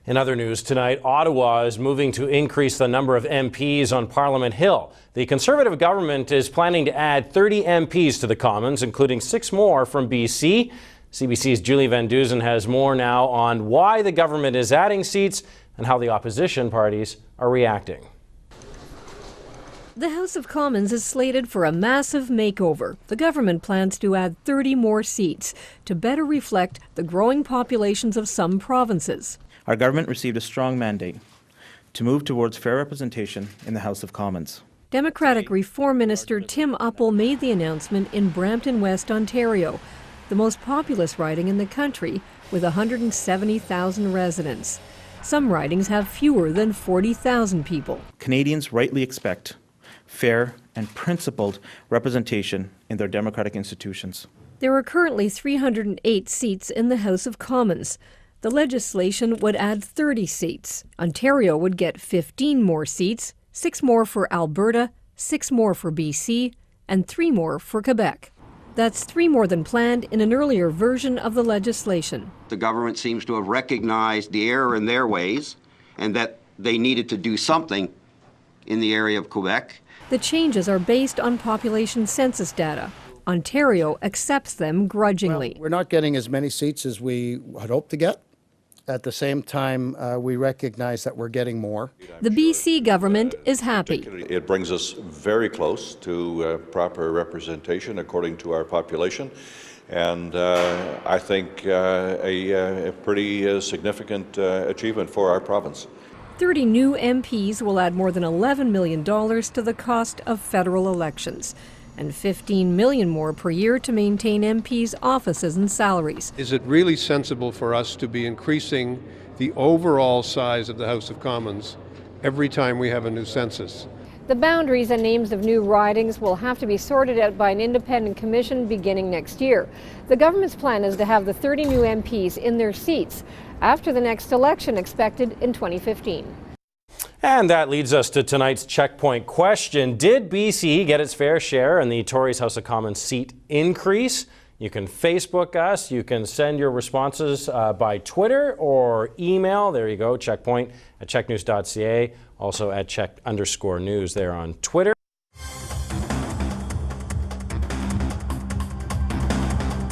In other news tonight, Ottawa is moving to increase the number of MPs on Parliament Hill. The Conservative government is planning to add 30 MPs to the Commons, including 6 more from BC. CBC's Julie Van Dusen has more now on why the government is adding seats and how the opposition parties are reacting. The House of Commons is slated for a massive makeover. The government plans to add 30 more seats to better reflect the growing populations of some provinces. Our government received a strong mandate to move towards fair representation in the House of Commons. Democratic Reform Minister Tim Uppal made the announcement in Brampton West, Ontario, the most populous riding in the country with 170,000 residents. Some ridings have fewer than 40,000 people. Canadians rightly expect fair and principled representation in their democratic institutions. There are currently 308 seats in the House of Commons. The legislation would add 30 seats. Ontario would get 15 more seats, 6 more for Alberta, 6 more for BC, and 3 more for Quebec. That's 3 more than planned in an earlier version of the legislation. The government seems to have recognized the error in their ways and that they needed to do something in the area of Quebec. The changes are based on population census data. Ontario accepts them grudgingly. Well, we're not getting as many seats as we had hoped to get. At the same time, we recognize that we're getting more. The BC government is happy. It brings us very close to proper representation according to our population, and I think a pretty significant achievement for our province. 30 new MPs will add more than $11 million to the cost of federal elections, and $15 million more per year to maintain MPs' offices and salaries. Is it really sensible for us to be increasing the overall size of the House of Commons every time we have a new census? The boundaries and names of new ridings will have to be sorted out by an independent commission beginning next year. The government's plan is to have the 30 new MPs in their seats after the next election expected in 2015. And that leads us to tonight's checkpoint question. Did BC get its fair share in the Tories House of Commons seat increase? You can Facebook us. You can send your responses by Twitter or email. There you go, checkpoint@checknews.ca. Also at @check_news there on Twitter.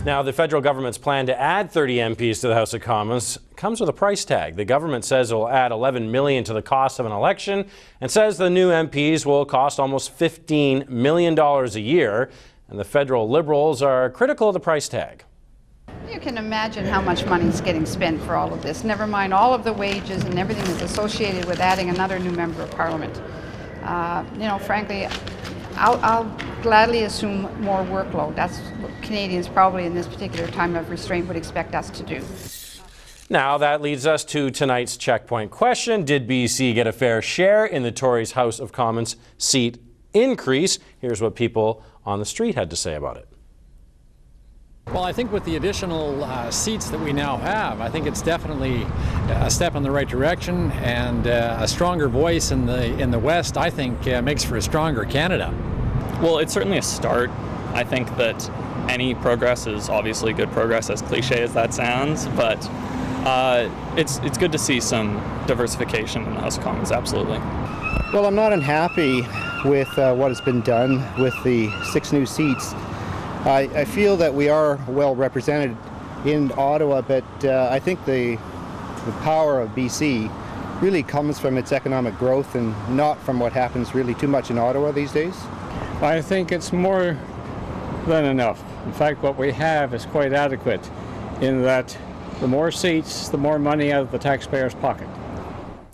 Now, the federal government's plan to add 30 MPs to the House of Commons comes with a price tag. The government says it will add $11 million to the cost of an election and says the new MPs will cost almost $15 million a year. And the federal Liberals are critical of the price tag. You can imagine how much money is getting spent for all of this, never mind all of the wages and everything that's associated with adding another new member of parliament. Frankly, I'll gladly assume more workload. That's what Canadians probably in this particular time of restraint would expect us to do. Now that leads us to tonight's checkpoint question. Did BC get a fair share in the Tories House of Commons seat increase? Here's what people on the street had to say about it. Well, I think with the additional seats that we now have, I think it's definitely a step in the right direction, and a stronger voice in the West, I think, makes for a stronger Canada. Well, it's certainly a start. I think that any progress is obviously good progress, as cliche as that sounds, but it's good to see some diversification in the House of Commons, absolutely. Well, I'm not unhappy with what has been done with the 6 new seats. I feel that we are well represented in Ottawa, but I think the power of BC really comes from its economic growth and not from what happens really too much in Ottawa these days. I think it's more than enough. In fact, what we have is quite adequate in that the more seats, the more money out of the taxpayer's pocket.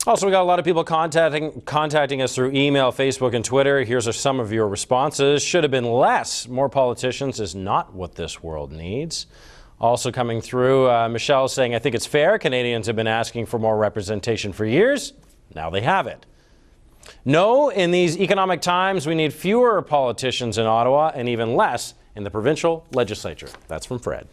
Also, we got a lot of people contacting us through email, Facebook, and Twitter. Here's some of your responses. Should have been less. More politicians is not what this world needs. Also coming through, Michelle saying, I think it's fair. Canadians have been asking for more representation for years. Now they have it. No, in these economic times, we need fewer politicians in Ottawa and even less in the provincial legislature. That's from Fred.